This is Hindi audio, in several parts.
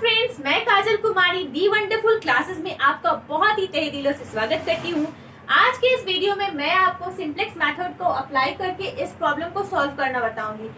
फ्रेंड्स, मैं काजल कुमारी दी वंडरफुल क्लासेस में आपका बहुत ही तहे दिलों से स्वागत करती हूँ। आज के इस वीडियो में मैं आपको सिंप्लेक्स मेथड को अप्लाई करके इस प्रॉब्लम को सॉल्व करना बताऊंगी।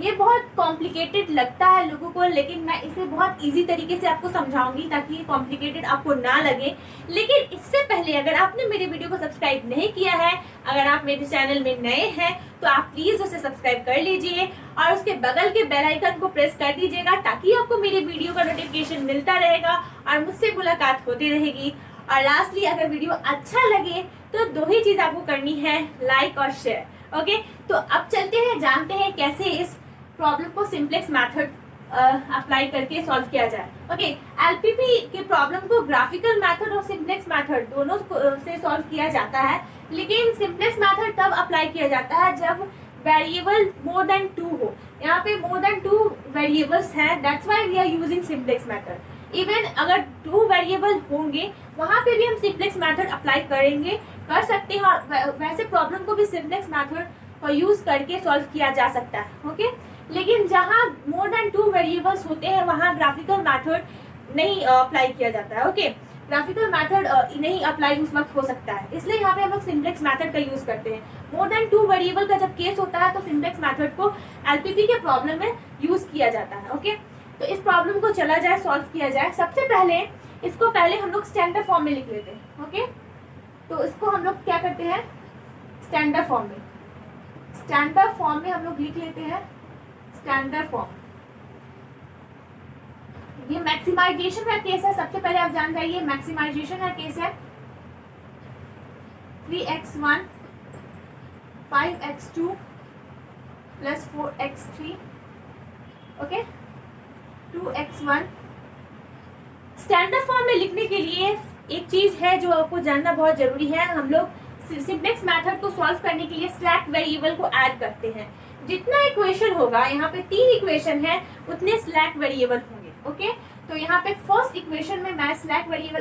ये बहुत कॉम्प्लिकेटेड लगता है लोगों को, लेकिन मैं इसे बहुत इजी तरीके से आपको समझाऊंगी ताकि ये कॉम्प्लिकेटेड आपको ना लगे। लेकिन इससे पहले अगर आपने मेरे वीडियो को सब्सक्राइब नहीं किया है, अगर आप मेरे चैनल में नए हैं तो आप प्लीज उसे सब्सक्राइब कर लीजिए और उसके बगल के बेल आइकन को प्रेस कर दीजिएगा ताकि आपको मेरे वीडियो का नोटिफिकेशन मिलता रहेगा और मुझसे मुलाकात होती रहेगी। और लास्टली, अगर वीडियो अच्छा लगे तो दो ही चीज आपको करनी है, लाइक और शेयर। ओके, तो अब चलते हैं, जानते हैं कैसे इस प्रॉब्लम को सिंप्लेक्स मेथड अप्लाई करके सॉल्व किया जाए। ओके, एलपीपी के प्रॉब्लम को ग्राफिकल मेथड और सिंप्लेक्स मेथड दोनों से सॉल्व किया जाता है, लेकिन सिंप्लेक्स मेथड तब अप्लाई किया जाता है जब वेरिएबल मोर देन 2 हो। यहाँ पे मोर देन 2 वेरिएबल्स हैं, that's why we are using simplex method. Even अगर 2 वेरिएबल होंगे वहां पे भी हम सिंप्लेक्स मेथड अप्लाई कर सकते हैं, और वैसे प्रॉब्लम को भी सिंप्लेक्स मेथड को यूज करके सॉल्व किया जा सकता है। ओके, लेकिन जहां मोर देन 2 वेरिएबल्स होते हैं वहां ग्राफिकल मेथड नहीं अप्लाई किया जाता है। ओके, ग्राफिकल मेथड नहीं अप्लाई उस वक्त हो सकता है, इसलिए यहाँ पे हम लोग सिंप्लेक्स मेथड का यूज करते हैं। मोर देन 2 वेरिएबल का जब केस होता है तो सिंप्लेक्स मेथड को एलपीपी के प्रॉब्लम में यूज किया जाता है। ओके, तो इस प्रॉब्लम को चला जाए, सॉल्व किया जाए। सबसे पहले इसको हम लोग स्टैंडर्ड फॉर्म में लिख लेते हैं। ओके, तो इसको हम लोग क्या करते हैं, स्टैंडर्ड फॉर्म में हम लोग लिख लेते हैं स्टैंडर्ड फॉर्म। ये मैक्सिमाइजेशन का केस है, सबसे पहले आप जान जाइए मैक्सिमाइजेशन का केस है। 3x1 5x2 plus 4x3 okay 2x1। Standard form में लिखने के लिए एक चीज है जो आपको जानना बहुत जरूरी है। हम लोग सिंप्लेक्स मेथड को सॉल्व करने के लिए स्लैक वेरिएबल को ऐड करते हैं। जितना इक्वेशन होगा, यहाँ पे 3 इक्वेशन है, उतने स्लैक वेरिएबल होंगे। ओके, तो यहाँ पे फर्स्ट इक्वेशन में मैं स्लैक वेरिएबल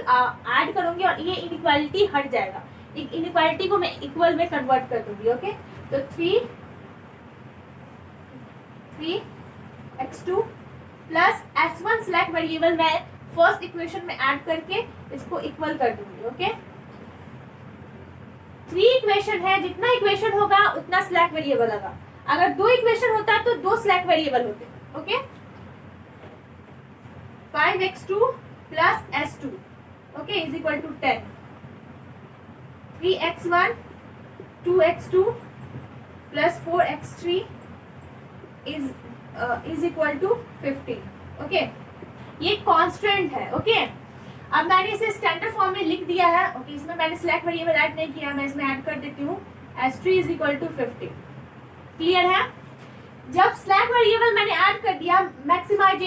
ऐड करूंगी और ये इनइक्वालिटी हट जाएगा, इनइक्वालिटी को मैं इक्वल में कन्वर्ट कर दूंगी। ओके, तो 3x2 plus s1 slack variable मैं फर्स्ट इक्वेशन में ऐड करके इसको इक्वल कर दूंगी। ओके, 3 इक्वेशन है, जितना इक्वेशन होगा उतना स्लैक वेरिएबल होगा। अगर 2 इक्वेशन होता तो 2 स्लैक वेरिएबल होते। Okay, 5x2 plus s2 okay is equal to 10। 3x1 2x2 plus 4x3 is equal to 15। Okay, ये कांस्टेंट है। ओके, अब मैंने इसे स्टैंडर्ड फॉर्म में लिख दिया है। ओके, इसमें मैंने स्लैक वेरिएबल ऐड नहीं किया, मैं इसमें ऐड कर देती हूँ s3 is equal to 15। Clear है? जब स्लैक वेरिएबल मैंने ऐड कर दिया, मैक्सिमाइज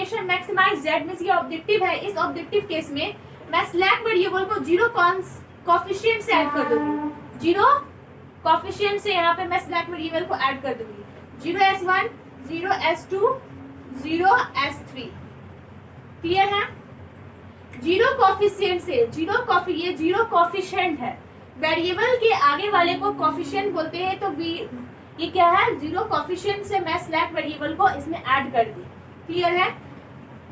z मींस ये ऑब्जेक्टिव है, इस ऑब्जेक्टिव केस में मैं स्लैक वेरिएबल को 0 कोएफिशिएंट से ऐड कर दूंगी। 0 कोएफिशिएंट से यहाँ पे मैं स्लैक वेरिएबल को ऐड कर दूंगी। 0s1 0s2 0s3। क्लियर है? 0 कोएफिशिएंट से, ये 0 कोएफिशिएंट है, वेरिएबल के आगे वाले को कोएफिशिएंट बोलते हैं। तो ये क्या है, 0 कोएफिशिएंट से मैं स्लैक वेरिएबल को इसमें ऐड कर दी। क्लियर है?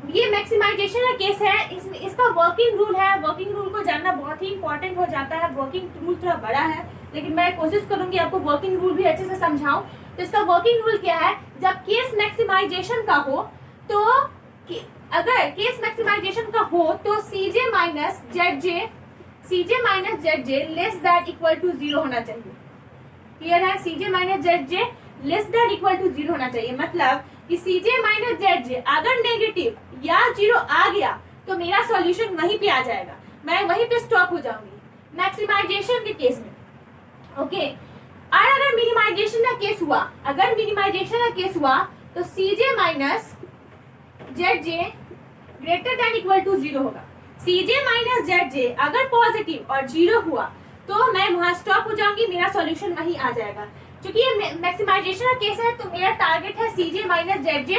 ये मैक्सिमाइजेशन का केस है, इसमें इसका वर्किंग रूल है। वर्किंग रूल को जानना बहुत ही इंपॉर्टेंट हो जाता है। वर्किंग रूल थोड़ा बड़ा है, लेकिन मैं कोशिश करूंगी आपको वर्किंग रूल भी अच्छे से समझाऊं। तो इसका वर्किंग रूल क्या है, जब केस मैक्सिमाइजेशन का हो तो अगर केस मैक्सिमाइजेशन का हो तो cj minus zj less than equal to 0 होना चाहिए। क्लियर है? cj minus zj less than equal to 0 होना चाहिए। मतलब कि cj माइनस zj अगर नेगेटिव या 0 आ गया तो मेरा सॉल्यूशन वहीं पे आ जाएगा, मैं वहीं पे स्टॉप हो जाऊंगी मैक्सिमाइजेशन के केस में। ओके, और अगर मिनिमाइजेशन का केस हुआ, तो cj minus zj greater than equal to 0 होगा। cj माइनस zj अगर पॉजिटिव और 0 हुआ तो मैं वहां स्टॉप हो जाऊंगी, मेरा सॉल्यूशन वहीं आ जाएगा। क्योंकि ये मैक्सिमाइजेशन का केस है तो मेरा टारगेट है cj minus zj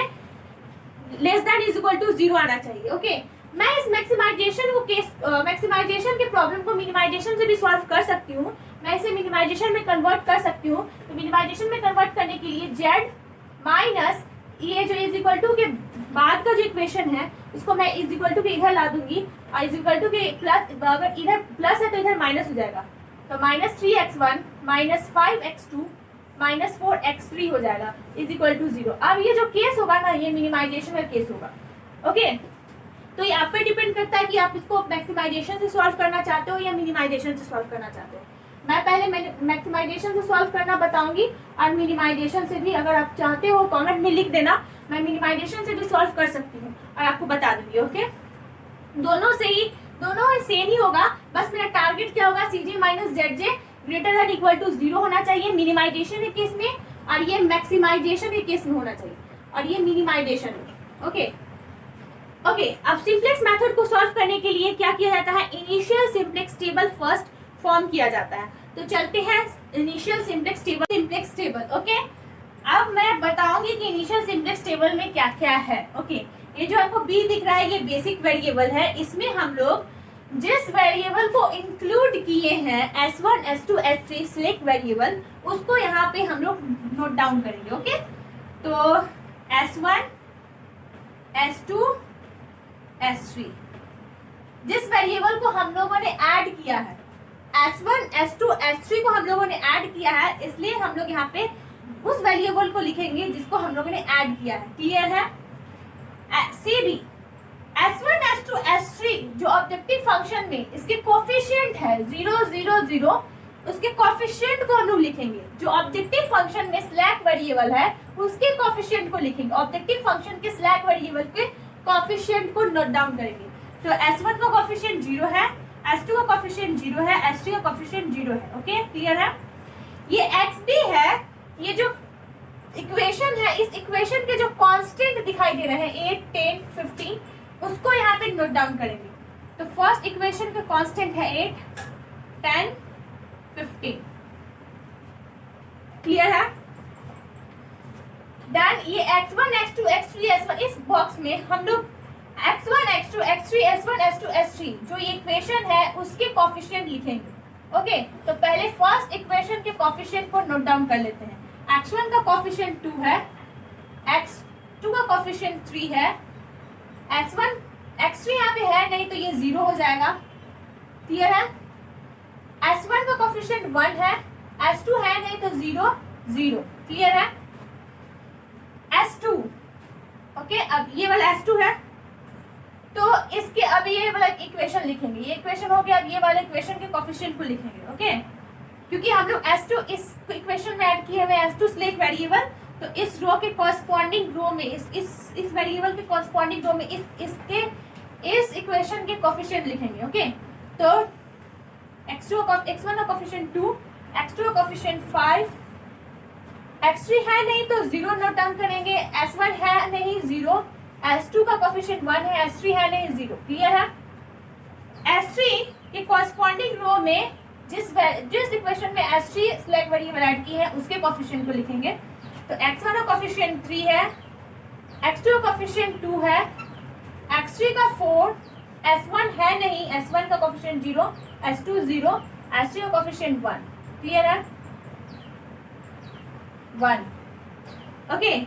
less than is equal to 0 आना चाहिए। ओके, मैं इस मैक्सिमाइजेशन के प्रॉब्लम को मिनिमाइजेशन से भी सॉल्व कर सकती हूँ। मैं इसे मिनिमाइजेशन में कन्वर्ट कर सकती हूँ। तो मिनिमाइजेशन में कन्वर्ट करने के लिए z माइनस ये जो इज इक्वल टू के बाद का जो इक्वेशन है उसको मैं इज इक्वल टू के इधर ला दूंगी और इज इक्वल टू के प्लस, अगर इधर प्लस है तो इधर माइनस हो जाएगा, तो -3x1 -5x2 -4x3 हो जाएगा इज इक्वल टू 0। अब ये जो केस होगा ना, ये मिनिमाइजेशन का केस होगा। ओके, तो ये आप पे डिपेंड करता है कि आप इसको मैक्सिमाइजेशन से सॉल्व करना चाहते हो या मिनिमाइजेशन से सॉल्व करना चाहते हो। मैं पहले मैक्सिमाइजेशन से सॉल्व करना बताऊंगी और मिनिमाइजेशन से भी अगर आप चाहते हो कमेंट में लिख देना, मैं मिनिमाइजेशन से भी सॉल्व कर सकती हूँ और आपको बता दूंगी। ओके, दोनों सेम ही होगा, बस मेरा टारगेट क्या होगा, CJ minus ZJ greater than equal to 0 होना चाहिए मिनिमाइजेशन के केस में, और ये मैक्सिमाइजेशन के केस में होना चाहिए, और ये मिनिमाइजेशन में। ओके, अब सिंप्लेक्स मेथड को सॉल्व करने के लिए क्या किया जाता है, initial simplex table first form किया जाता है। तो चलते हैं इनिशियल सिंप्लेक्स टेबल। ओके, अब मैं बताऊंगी कि इनिशियल सिंप्लेक्स टेबल में क्या क्या है। ओके, ये जो आपको बी दिख रहा है ये बेसिक वेरिएबल है, इसमें हम लोग जिस वेरिएबल को इंक्लूड किए हैं S1 S2 S3 select variable, उसको यहाँ पे हम लोग नोट डाउन करेंगे। ओके, तो S1 S2 S3 जिस वेरिएबल को हम लोगों ने ऐड किया है, S1 S2 S3 को हम लोगों ने ऐड किया है, इसलिए हम लोग यहाँ पे उस वेरिएबल को लिखेंगे जिसको हम लोगों ने ऐड किया है। क्लियर है? C B S1 S2 S3 जो ऑब्जेक्टिव फंक्शन में इसके कोफिशिएंट है 0 0 0, उसके कोफिशिएंट को हम लोग लिखेंगे। जो ऑब्जेक्टिव फंक्शन में स्लैक वेरिएबल है उसके कोफिशिएंट को लिखेंगे, ऑब्जेक्टिव फंक्शन के स्लैक वेरिएबल के कोफिशिएंट को नोट डाउन करेंगे। तो S1 का कोफिशिएंट 0 है, S2 का कोफिशिएंट 0 है, S3 का कोफिशिएंट 0 है। ओके, क्लियर है? ये XB है, ये जो इक्वेशन है, इस इक्वेशन के जो कांस्टेंट दिखाई दे रहे हैं 8 10 15, उसको यहाँ पे नोट डाउन करेंगे। तो फर्स्ट इक्वेशन का कांस्टेंट है 8 10 15। क्लियर है? देन ये x1 x2 x3 s1, इस बॉक्स में हम लोग x1 x2 x3 s1 s2 s3 जो ये इक्वेशन है उसके कोफिशिएंट लिखेंगे। ओके, तो पहले फर्स्ट इक्वेशन के कोफिशिएंट को नोट डाउन कर लेते हैं। x1 का कोफिशिएंट 2 है, x2 का कोफिशिएंट 3 है, s1 x3 यहाँ पे है नहीं तो ये 0 हो जाएगा। क्लियर है? s1 का कोफिशिएंट 1 है, s2 है नहीं तो 0 0। क्लियर है? s2, ओके, अब ये वाला s2 है तो इसके अब ये वाला इक्वेशन लिखेंगे, ये इक्वेशन हो गया। अब ये वाले इक्वेशन के कोफिशिएंट को लिखेंगे। ओके, क्योंकि हम लोग S2 इस इक्वेशन में ऐड किए हुए S2 सिलेक्ट वेरिएबल, तो इस रो के कॉरस्पॉन्डिंग रो में इस वेरिएबल के कॉरस्पॉन्डिंग रो में इस इक्वेशन के कोफिशिएंट लिखेंगे। ओके, तो x1 का कोफिशिएंट 2, x2 का कोफिशिएंट 5, x3 है नहीं तो 0 नोट डाउन करेंगे, s1 है नहीं 0, s2 का कोफिशिएंट 1 है, s3 है नहीं 0। क्लियर है? s3 के कॉरस्पॉन्डिंग रो में जिस इक्वेशन में S3 सिलेक्ट वेरिएबल ऐड की है उसके कोफिशिएंट को लिखेंगे। तो x1 का कोफिशिएंट 3 है, x2 का कोफिशिएंट 2 है, x3 का 4, s1 है नहीं, s1 का कोफिशिएंट 0, s2 0, s3 का कोफिशिएंट 1। क्लियर है? 1। ओके,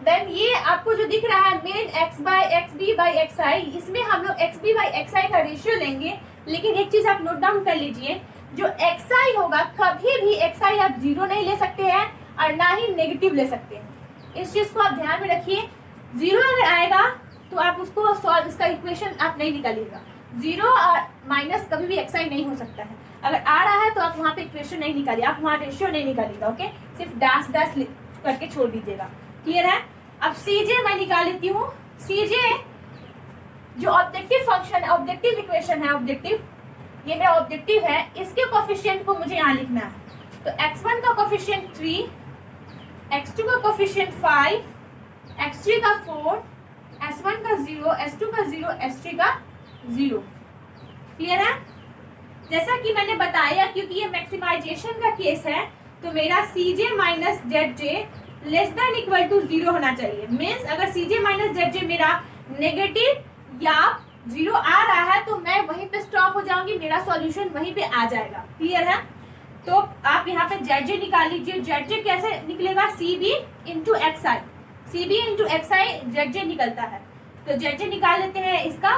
देन ये आपको जो दिख रहा है मेन x/xb/xi, इसमें हम लोग xb/xi का रेशियो लेंगे। लेकिन एक चीज आप नोट डाउन कर लीजिए, जो xi होगा कभी भी xi आप 0 नहीं ले सकते हैं और ना ही नेगेटिव ले सकते हैं। इस चीज को आप ध्यान में रखिए। 0 अगर आएगा तो आप उसको सॉल्व, इसका इक्वेशन आप नहीं निकालिएगा। 0 और माइनस कभी भी xi नहीं हो सकता है। अगर आ रहा है तो आप वहाँ पे इक्वेशन नहीं निकालिए, आप वहाँ रेशियो नहीं निकालिएगा। ओके, सिर्फ डैश डैश करके छोड़ दीजिएगा। क्लियर है? अब CJ मैं निकाल लेती हूँ। CJ जो ऑब्जेक्टिव फंक्शन है, ऑब्जेक्टिव इक्वेशन है, ऑब्जेक्टिव, ये मेरा ऑब्जेक्टिव है, इसके कोफिशिएंट को मुझे यहाँ लिखना है। तो x1 का कोफिशिएंट 3, x2 का कोफिशिएंट 5, x3 का 4, s1 का 0, s2 का 0, s3 का 0। क्लियर है? जैसा कि मैंने बताया, क्योंकि ये मैक्सिमाइजेशन का केस है तो मेरा CJ minus ZJ less than equal to 0 होना चाहिए। मीन्स अगर CJ माइनस ZJ मेरा नेगेटिव या 0 आ रहा है तो मैं वहीं पे स्टॉप हो जाऊंगी, मेरा सॉल्यूशन वहीं पे आ जाएगा। क्लियर है? तो आप यहाँ पे जेड जे निकाल लीजिए। जेड जे कैसे निकलेगा, C B into X I, C B into X I Z J निकलता है। तो जेड जे निकाल लेते हैं इसका।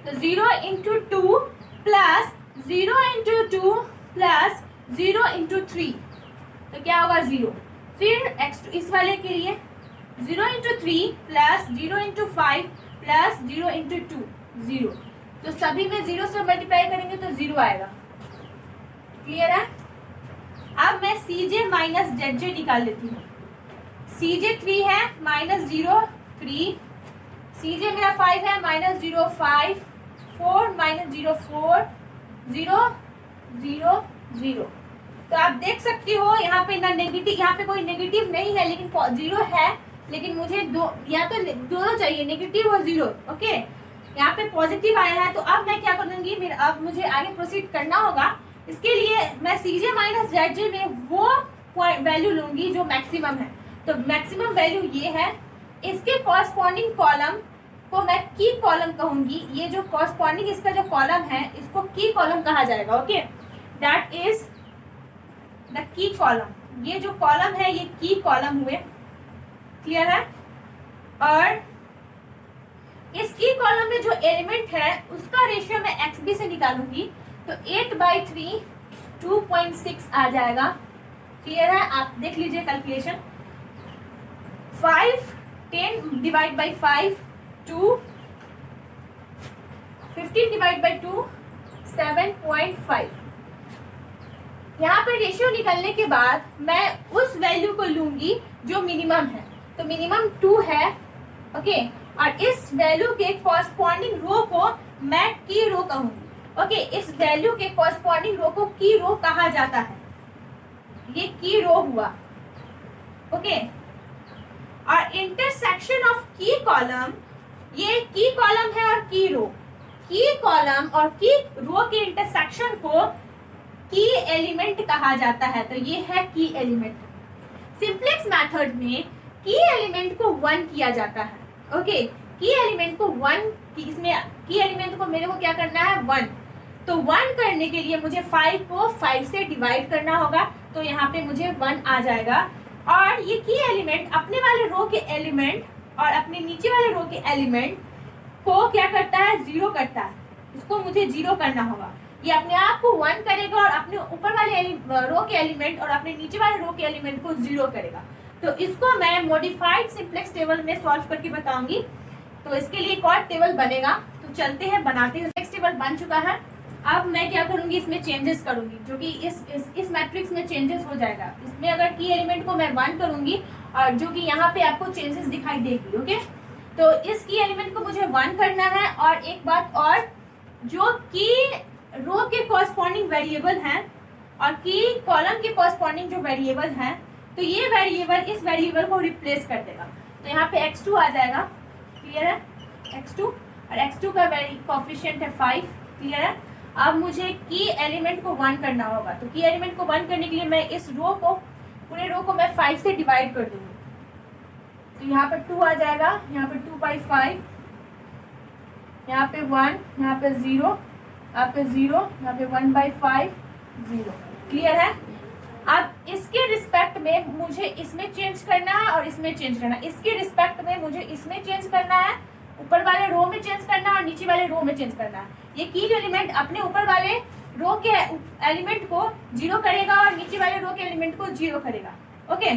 तो 0 into two plus 0 into two plus 0 into three, तो क्या होगा 0। फिर x इस वाले के लिए 0 into three plus 0 into five plus 0 into two 0। तो सभी में 0 से मल्टीप्लाई करेंगे तो 0 आएगा। क्लियर है। अब मैं सी जे माइनस जेड जे निकाल लेती हूँ। सी जे 3 है, माइनस 0 3, सी जे मेरा 5 है, माइनस 0 5, 4 माइनस 0 4, 0 0 0। तो आप देख सकती हो यहाँ पे ना नेगेटिव, यहाँ पे कोई नेगेटिव नहीं है लेकिन 0 है, लेकिन मुझे दो या तो दोनों चाहिए, नेगेटिव और 0। ओके, यहाँ पे पॉजिटिव आया है। तो अब मैं क्या करूंगी, अब मुझे आगे प्रोसीड करना होगा। इसके लिए मैं सी जे माइनस जेड जे में वो वैल्यू लूंगी जो मैक्सिमम है। तो मैक्सिमम वैल्यू ये है। इसके कॉरस्पॉन्डिंग कॉलम को मैं की कॉलम कहूंगी। ये जो कॉरस्पॉन्डिंग इसका जो कॉलम है इसको की कॉलम कहा जाएगा। Okay, that is the key column. ये जो कॉलम है ये की कॉलम हुए। क्लियर है। और इस की कॉलम में जो एलिमेंट है उसका रेशियो मैं एक्स बी से निकालूंगी। तो 8/3 2.6 आ जाएगा। क्लियर है। आप देख लीजिए calculation. 5 10 divide by 5 2, 15 divide by 2 7.5। यहाँ पे रेशियो निकलने के बाद मैं उस वैल्यू को लूंगी जो मिनिमम है। तो मिनिमम 2 है। ओके, और इस वैल्यू के कॉरस्पॉन्डिंग रो को मैं की रो कहूंगी। ओके, इस वैल्यू के कॉरस्पॉन्डिंग रो को की रो कहा जाता है। ये की रो हुआ। ओके, और इंटरसेक्शन ऑफ की कॉलम, ये की कॉलम है और की रो, की कॉलम और की रो के इंटरसेक्शन को की एलिमेंट कहा जाता है। तो ये है की एलिमेंट। सिंपलेक्स मेथड में की एलिमेंट को 1 किया जाता है। ओके, की एलिमेंट को 1, इसमें की एलिमेंट को मेरे को क्या करना है 1। तो 1 करने के लिए मुझे 5 को 5 से डिवाइड करना होगा। तो यहाँ पे मुझे 1 आ जाएगा। और ये की एलिमेंट अपने वाले रो के एलिमेंट और अपने नीचे वाले रो के एलिमेंट को क्या करता है 0 करता है। इसको मुझे 0 करना होगा। ये अपने आप को 1 करेगा और अपने ऊपर वाले रो के एलिमेंट और अपने नीचे वाले रो के एलिमेंट को 0 करेगा। तो इसको मैं मॉडिफाइड सिंपलेक्स टेबल में सॉल्व करके बताऊंगी। तो इसके लिए एक और टेबल बनेगा। तो चलते हैं, बनाते हैं। सिंपलेक्स टेबल बन चुका है। अब मैं क्या करूंगी, इसमें चेंजेस करूंगी, जो कि इस मैट्रिक्स में चेंजेस हो जाएगा। इसमें अगर की एलिमेंट को मैं 1 करूंगी और जो कि यहाँ पे आपको चेंजेस दिखाई देगी। ओके, तो इस की एलिमेंट को मुझे 1 करना है। और एक बात और, जो की रो के कॉरस्पॉन्डिंग वेरिएबल हैं और की कॉलम के कॉरस्पॉन्डिंग जो वेरिएबल हैं, तो ये वेरिएबल इस वेरिएबल को रिप्लेस कर देगा। तो यहाँ पे x2 आ जाएगा। क्लियर है, x2, और x2 का कोएफिशिएंट है 5। क्लियर है। अब मुझे की एलिमेंट को 1 करना होगा। तो की एलिमेंट को 1 करने के लिए मैं इस रो को, पूरे रो को मैं 5 से डिवाइड कर दूंगी। तो यहाँ पर 2 आ जाएगा, यहाँ पे 2/5, यहाँ पे 1, यहाँ पे 0, यहाँ पे 0, यहाँ पे 1/5 0। क्लियर है। अब इसके रिस्पेक्ट में मुझे इसमें चेंज करना है और इसमें चेंज करना है। इसके रिस्पेक्ट में मुझे इसमें चेंज करना है, ऊपर वाले रो में चेंज करना है और नीचे वाले रो में चेंज करना है। ये की एलिमेंट अपने ऊपर वाले रो के एलिमेंट को 0 करेगा और नीचे वाले रो के एलिमेंट को 0 करेगा। ओके,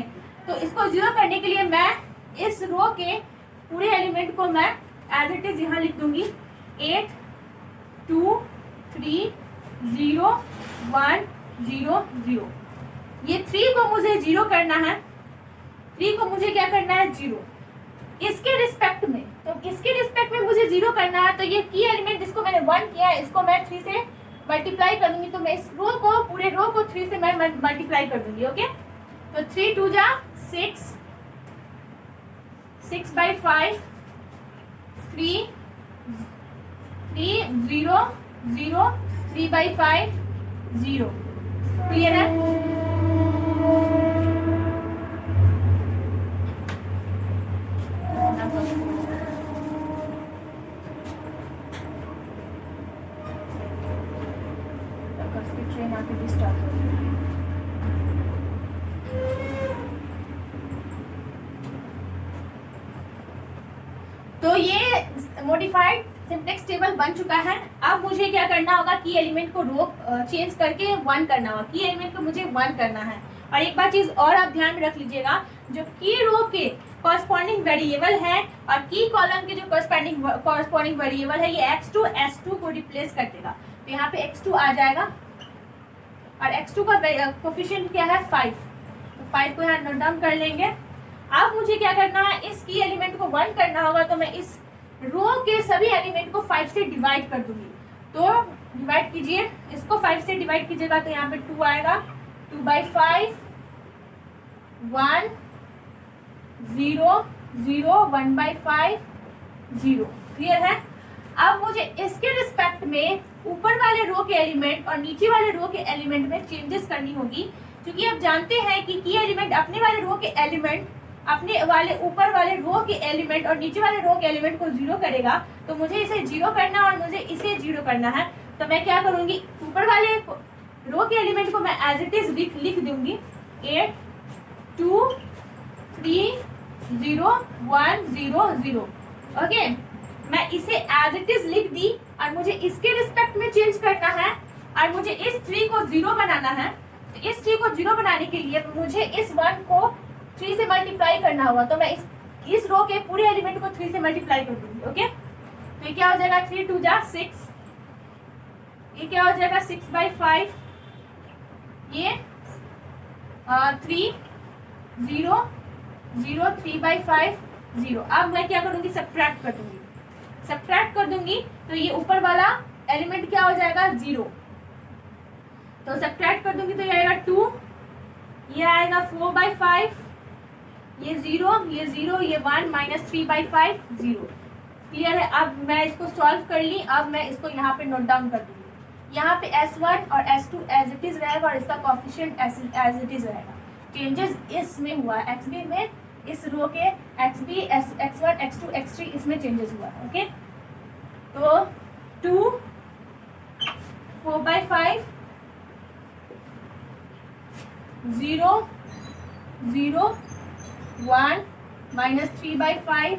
तो इसको 0 करने के लिए मैं इस रो के पूरे एलिमेंट को मैं एज इट इज यहाँ लिख दूंगी। 8 2 3 0 1 0 0। ये 3 को मुझे 0 करना है। 3 को मुझे क्या करना है 0 इसके रिस्पेक्ट में। तो इसके रिस्पेक्ट में मुझे 0 करना है। तो ये की एलिमेंट जिसको मैंने 1 किया है, इसको मैं 3 से मल्टीप्लाई कर दूंगी। तो मैं इस रो को, पूरे रो को 3 से मैं मल्टीप्लाई कर दूंगी। ओके, तो 3 2 जा 6, 6/5 3 3 0 0 3/5 0। क्लियर है। ट्रेन आ एक्टिविटी स्टार्ट करें। तो ये मॉडिफाइड सिंप्लेक्स टेबल बन चुका है। अब मुझे क्या करना होगा, की एलिमेंट को रो चेंज करके 1 करना होगा। की एलिमेंट को मुझे 1 करना है। और एक बार चीज और आप ध्यान में रख लीजिएगा, जो की रो के कॉरस्पॉन्डिंग वेरिएबल है और की कॉलम के जो कॉरस्पॉन्डिंग वेरिएबल है, ये x2 s2 को रिप्लेस कर देगा। तो यहाँ पे x2 आ जाएगा और x2 का कोफिशिएंट क्या है 5। तो 5 को यहाँ नोट डाउन कर लेंगे। अब मुझे क्या करना है, इस की एलिमेंट को 1 करना होगा, तो मैं इस रो के सभी एलिमेंट को 5 से डिवाइड कर दूंगी। तो डिवाइड कीजिए, इसको 5 से डिवाइड कीजिएगा तो यहाँ पे 2 आएगा। 2/5 1 0 0 1/5 0। क्लियर है। अब मुझे इसके रिस्पेक्ट में ऊपर वाले रो के एलिमेंट और नीचे वाले रो के एलिमेंट में चेंजेस करनी होगी, क्योंकि आप जानते हैं कि की एलिमेंट अपने वाले रो के एलिमेंट अपने वाले ऊपर वाले रो के एलिमेंट और नीचे वाले रो के एलिमेंट को 0 करेगा। तो मुझे इसे 0 करना और मुझे इसे 0 करना है। तो मैं क्या करूंगी, ऊपर वाले रो के एलिमेंट को मैं एज इट इज लिख दूंगी 8 2 3 0 1 0 0। ओके, मैं इसे एज इट इज लिख दी और मुझे इसके रिस्पेक्ट में चेंज करना है और मुझे इस 3 को 0 बनाना है। तो इस 3 को 0 बनाने के लिए मुझे इस 1 को 3 से मल्टीप्लाई करना होगा। तो मैं इस रो के पूरे एलिमेंट को 3 से मल्टीप्लाई कर दूंगी। ओके, तो ये क्या हो जाएगा, 3 2 जा 6। ये क्या हो जाएगा 6/5। ये 3 0 0 3/5 0। अब मैं क्या करूंगी, सब्ट्रैक्ट कर दूंगी। सब्ट्रैक्ट कर दूंगी तो ये ऊपर वाला एलिमेंट क्या हो जाएगा 0। तो सब्ट्रैक्ट कर दूंगी तो ये आएगा 2, ये आएगा 4/5, ये 0 ये 0 ये 1 -3/5 0। क्लियर है। अब मैं इसको सॉल्व कर ली। अब मैं इसको यहाँ पे नोट डाउन कर दूंगी। यहाँ पे S1 और S2 एज इट इज रहेगा और इसका कोफिशिएंट एज इट इज रहेगा। चेंजेस इसमें हुआ है, XB में इस रो के XB X1 X2 X3 इसमें चेंजेस हुआ है। ओके, तो 2 4/5 0 0 1 -3/5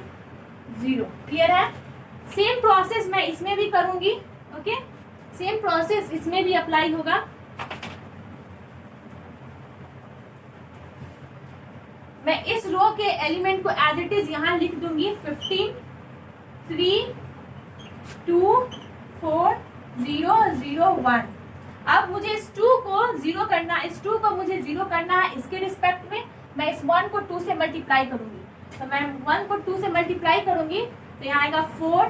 0। क्लियर है। सेम प्रोसेस मैं इसमें भी करूंगी। ओके, सेम प्रोसेस इसमें भी अप्लाई होगा। मैं इस रो के एलिमेंट को एज इट इज यहाँ लिख दूंगी 15 3 2 4 0 0 1। अब मुझे इस 2 को 0 करना है, इस 2 को मुझे 0 करना है। इसके रिस्पेक्ट में मैं इस 1 को 2 से मल्टीप्लाई करूंगी। तो मैं 1 को 2 से मल्टीप्लाई करूंगी तो यहाँ आएगा 4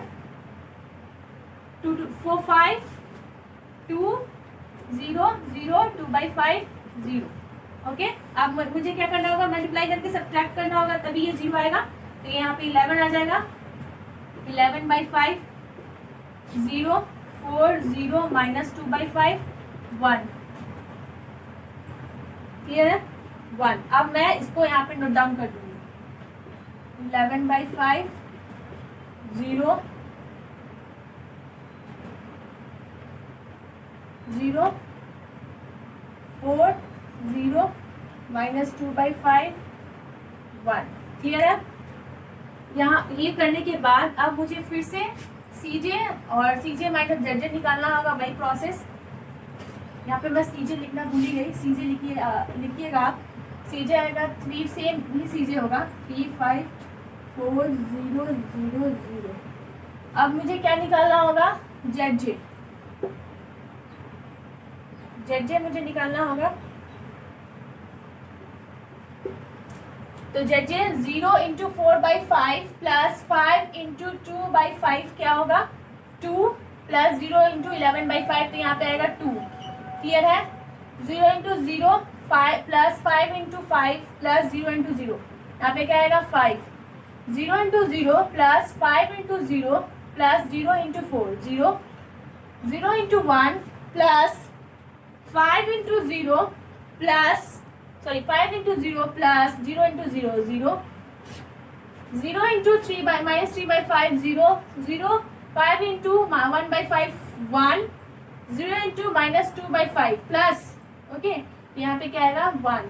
2 4 5 2 0 0 2/5 0। ओके, अब मुझे क्या करना होगा, मल्टीप्लाई करके सब्ट्रैक्ट करना होगा, तभी ये 0 आएगा। तो यहाँ पे 11 आ जाएगा। 11/5 0 4 0 -2/5 1। क्लियर है, 1। अब मैं इसको यहाँ पे नोट डाउन कर दूंगी। 11/5 0 0 4 0 -2/5 1। क्लियर है। यहाँ ये करने के बाद अब मुझे फिर से CJ और CJ माइनस ZJ निकालना होगा। वही प्रोसेस। यहाँ पे मैं CJ लिखना भूल ही गई। CJ लिखिएगा आप। CJ आएगा 3, सेम भी CJ होगा 3 5 4 0 0 0। अब मुझे क्या निकालना होगा, ZJ मुझे निकालना होगा। तो ZJ 0 × 4/5 प्लस 5 × 2/5 क्या होगा 2 प्लस 0 × 11/5 तो यहाँ पे आएगा 2। क्लियर है। 0 × 0 5 प्लस 5 × 5 प्लस 0 × 0 यहाँ पे क्या आएगा 5। 0 × 0 plus 5 × 0 plus 0 × 4 0 0 × 1 plus 5 × 0 plus 5 × 0 plus 0 × 0 0 0 × 3 -3/5 0 0 5 × 1/5 1 0 into minus 2/5 plus, okay, यहाँ पे क्या आएगा 1,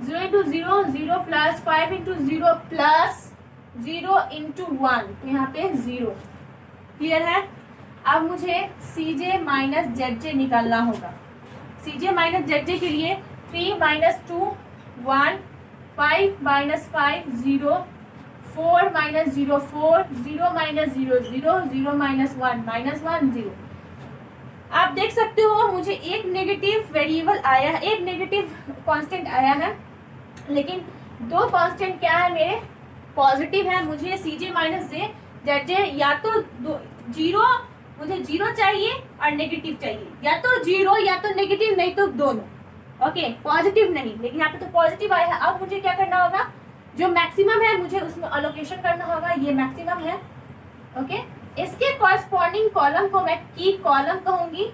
0 into 0 0 plus 5 into 0 plus 0 into 1, तो यहाँ पे 0। क्लियर है? अब मुझे CJ माइनस ZJ निकालना होगा। CJ माइनस ZJ के लिए 3 minus 2 1, 5 minus 5 0, 4 minus 0 4, 0 minus 0 0, 0 minus 1 minus 1 0। आप देख सकते हो मुझे एक नेगेटिव वेरिएबल आया है, एक नेगेटिव कांस्टेंट आया है, लेकिन दो कांस्टेंट क्या है मेरे पॉजिटिव है। मुझे CJ माइनस ZJ या तो जीरो, मुझे जीरो चाहिए और नेगेटिव चाहिए, या तो जीरो या तो नेगेटिव, नहीं तो दोनों। ओके, पॉजिटिव नहीं, लेकिन यहाँ पे तो पॉजिटिव आया है। अब मुझे क्या करना होगा, जो मैक्सिमम है मुझे उसमें अलोकेशन करना होगा। ये मैक्सिमम है, ओके। इसके कॉरस्पॉन्डिंग कॉलम को मैं की कॉलम कहूंगी।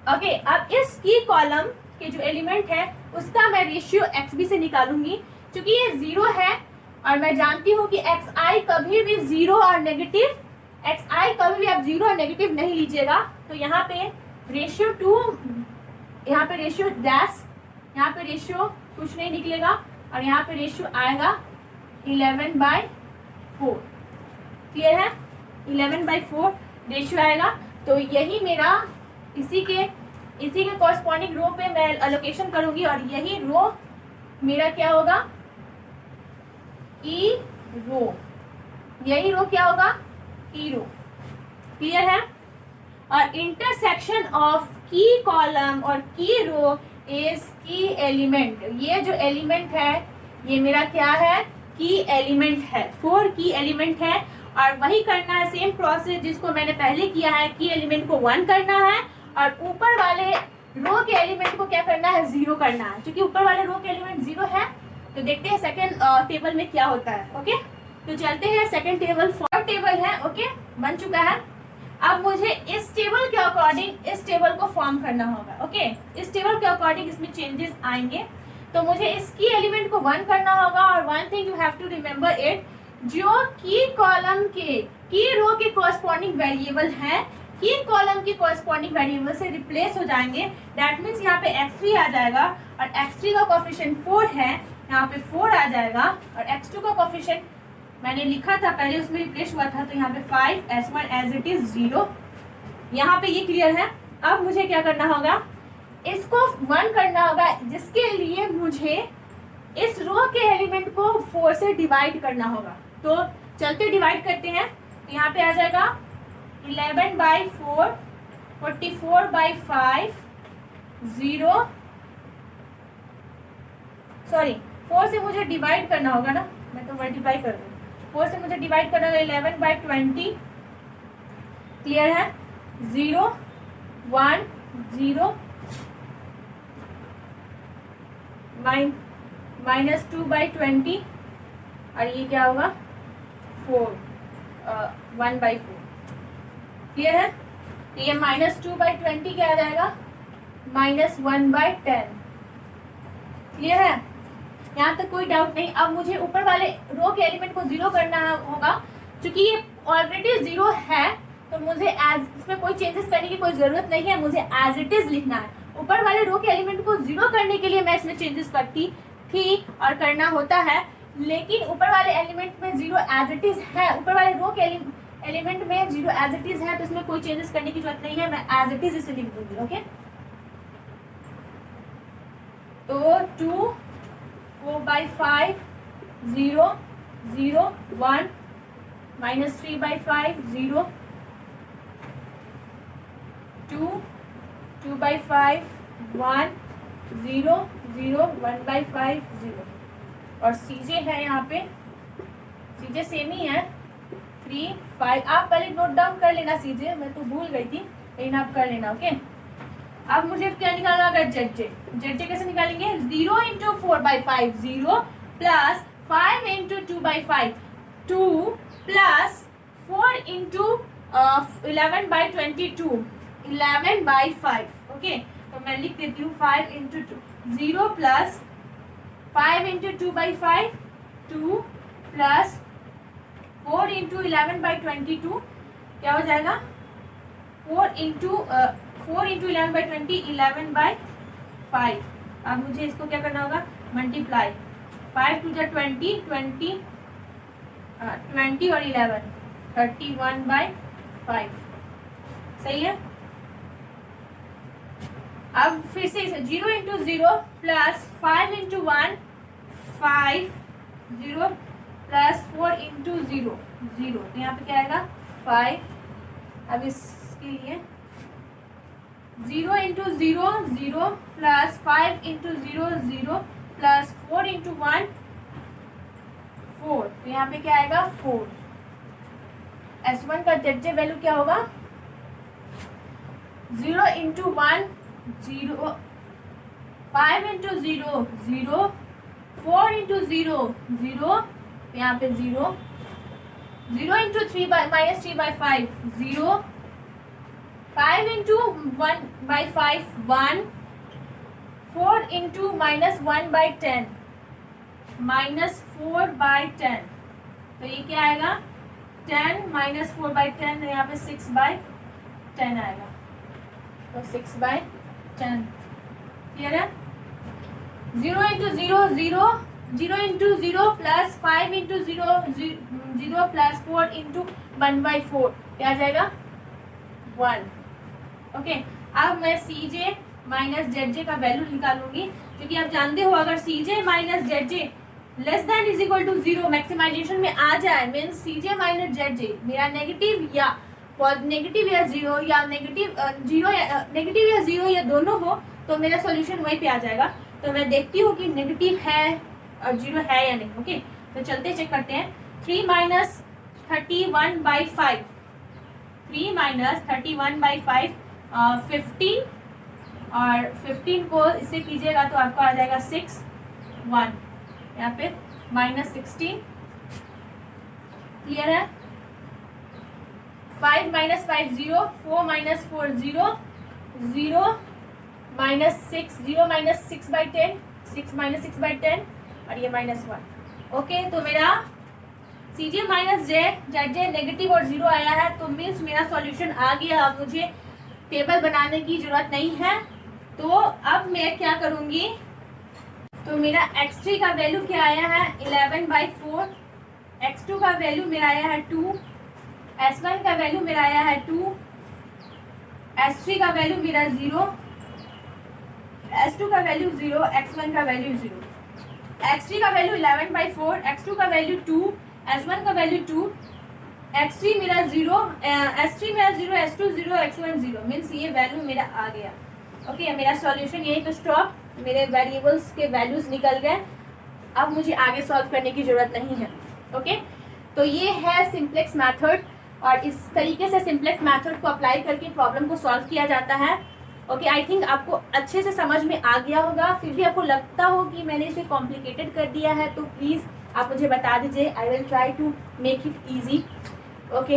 ओके, अब इस की कॉलम के जो एलिमेंट है उसका मैं रेशियो XB से निकालूंगी, क्योंकि ये 0 है और मैं जानती हूँ कि XI कभी भी 0 और नेगेटिव, XI कभी भी आप 0 और नेगेटिव नहीं लीजिएगा। तो यहाँ पे रेशियो 2, यहाँ पे रेशियो डैश, यहाँ पे रेशियो कुछ नहीं निकलेगा और यहाँ पे रेशियो आएगा 11/4। क्लियर है? 11/4 रेशियो आएगा। तो यही मेरा इसी के कॉरस्पॉन्डिंग रो पे मैं अलोकेशन करूंगी और यही रो मेरा क्या होगा, ई रो। यही रो क्या होगा, ई रो। क्लियर है? और इंटरसेक्शन ऑफ की कॉलम और की रो इज की एलिमेंट। ये जो एलिमेंट है ये मेरा क्या है, की एलिमेंट है। 4 की एलिमेंट है और वही करना है, सेम प्रोसेस जिसको मैंने पहले किया है। की एलिमेंट को 1 करना है और ऊपर वाले रो के एलिमेंट को क्या करना है, 0 करना है। क्योंकि ऊपर वाले रो के एलिमेंट 0 है, तो देखते हैं सेकंड टेबल में क्या होता है। ओके, तो चलते हैं सेकंड टेबल। 4 टेबल है, ओके, बन चुका है। अब मुझे इस टेबल के अकॉर्डिंग इस टेबल को फॉर्म करना होगा। ओके, इस टेबल के अकॉर्डिंग इसमें चेंजेस आएंगे। तो मुझे इसकी एलिमेंट को 1 करना होगा और one thing you have to remember it, जो की कॉलम के की रो के कॉरस्पॉन्डिंग वेरिएबल है, की कॉलम के कॉरस्पॉन्डिंग वेरिएबल से रिप्लेस हो जाएंगे। दैट मीन्स यहाँ पे x3 आ जाएगा और x3 का कोफिशिएंट 4 है, यहाँ पे 4 आ जाएगा और x2 का कोफिशिएंट मैंने लिखा था पहले, उसमें रिप्लेस हुआ था, तो यहाँ पे 5, S1 एज इट इज 0। यहाँ पे ये क्लियर है। अब मुझे क्या करना होगा, इसको 1 करना होगा, जिसके लिए मुझे इस रो के एलिमेंट को 4 से डिवाइड करना होगा। तो चलते डिवाइड करते हैं। तो यहाँ पे आ जाएगा 11/4, 44/5, 0, सॉरी 4 से मुझे डिवाइड करना होगा ना, मैं तो मल्टीप्लाई कर दूँ। 4 से मुझे डिवाइड करना होगा 11/20। क्लियर है? 0 1 0 माइनस 2/20 और ये क्या होगा 4 1/4। क्लियर है? तो ये माइनस 2/20 क्या आ जाएगा, माइनस 1/10। क्लियर है? यहाँ तक कोई डाउट नहीं। अब मुझे ऊपर वाले रो के एलिमेंट को 0 करना होगा, क्योंकि ये ऑलरेडी 0 है, तो मुझे इसमें कोई चेंजेस करने की कोई जरूरत नहीं है, मुझे एज इट इज लिखना है। ऊपर वाले रो के एलिमेंट को 0 करने के लिए मैं इसमें चेंजेस करती थी और करना होता है, लेकिन ऊपर वाले एलिमेंट में 0 एज इट इज है। ऊपर वाले रो के एलिमेंट में 0 एज इट इज है, तो इसमें कोई चेंजेस करने की जरूरत नहीं है, मैं एज इट इज इसे लिख दूंगी। ओके, तो 2 4/5 0 0 1 माइनस 3/5 0 2 2/5 1 0 0 1/5 0 और CJ है, यहाँ पे CJ सेम ही है 3 5। आप पहले नोट डाउन कर लेना CJ, मैं तो भूल गई थी, लेकिन आप कर लेना। ओके, अब मुझे क्या निकालना होगा, ZJ कैसे निकालेंगे, 0 into 4/5 0 plus 5 into 2/5 2 plus 4 into 11/22 11/5। Okay, तो मैं लिख देती हूँ 5 into 2 0 plus 5 into 2/5 2 plus 4 into 11/22 क्या हो जाएगा 4 इंटू 11/20 11/5। अब मुझे इसको क्या करना होगा, मल्टीप्लाई 5 टू 20 20 20 और 11 31/5। सही है। अब फिर से 0 into 0 plus 5 into 1 5 0 plus 4 into 0 0। तो यहाँ पे क्या आएगा 5। अब इसके लिए 0 into 0 0 plus 5 into 0 0 plus 4 into 1 4। तो यहाँ पे क्या आएगा 4। S1 का जेड वैल्यू क्या होगा, 0 इंटू 1 0 5 इंटू 0 0 4 इंटू 0 0। यहाँ पे 0 0 into 3 minus 3/5 0 5 into 1/5 1 4 into minus 1/10 minus 4/10। तो ये क्या आएगा 10 माइनस 4/10। यहाँ पे 6/10 आएगा। तो 6/10 क्लियर है। 0 into 0 0 0 into 0 plus 5 into 0 0 plus 4 into 1/4 क्या आ जाएगा 1। ओके, अब मैं सी जे माइनस जेड जे का वैल्यू निकालूंगी, क्योंकि आप जानते हो अगर C J minus Z J less than is equal to 0 maximization में आ जाए, means C J minus Z J मेरा नेगेटिव या जीरो या नेगेटिव या जीरो या दोनों हो, तो मेरा सॉल्यूशन वहीं पे आ जाएगा। तो मैं देखती हूँ कि नेगेटिव है और जीरो है या नहीं। ओके, तो चलते चेक करते हैं। 3 माइनस 31/5 3 माइनस 31/5 15 और 15 को इससे कीजिएगा तो आपको आ जाएगा 6 1। यहाँ पे माइनस 16 क्लियर है। 5 minus 5 0 4 minus 4 0 0 minus 6 0 minus 6/10 6 minus 6/10 और ये -1। ओके, तो मेरा सी जे माइनस जेड जे नेगेटिव और 0 आया है, तो मीन्स मेरा सॉल्यूशन आ गया। अब मुझे टेबल बनाने की जरूरत नहीं है। तो अब मैं क्या करूँगी, तो मेरा x3 का वैल्यू क्या आया है 11/4, x2 का वैल्यू मेरा आया है 2, s1 का वैल्यू मेरा आया है 2, s3 का वैल्यू मेरा 0, s2 का वैल्यू 0, x1 का वैल्यू 0। x3 का वैल्यू 11/4, x2 का वैल्यू 2, s1 का वैल्यू 2, x3 मेरा 0, s3 मेरा 0, s2 0, x1 0। मीन्स ये वैल्यू मेरा आ गया। ओके, मेरा सॉल्यूशन यहीं पे स्टॉप। मेरे वेरिएबल्स के वैल्यूज निकल गए। अब मुझे आगे सॉल्व करने की ज़रूरत नहीं है। ओके, तो ये है सिंप्लेक्स मेथड, और इस तरीके से सिंप्लेक्स मेथड को अप्लाई करके प्रॉब्लम को सॉल्व किया जाता है। ओके, आई थिंक आपको अच्छे से समझ में आ गया होगा। फिर भी आपको लगता हो कि मैंने इसे कॉम्प्लिकेटेड कर दिया है, तो प्लीज़ आप मुझे बता दीजिए। I will try to make it easy. Okay.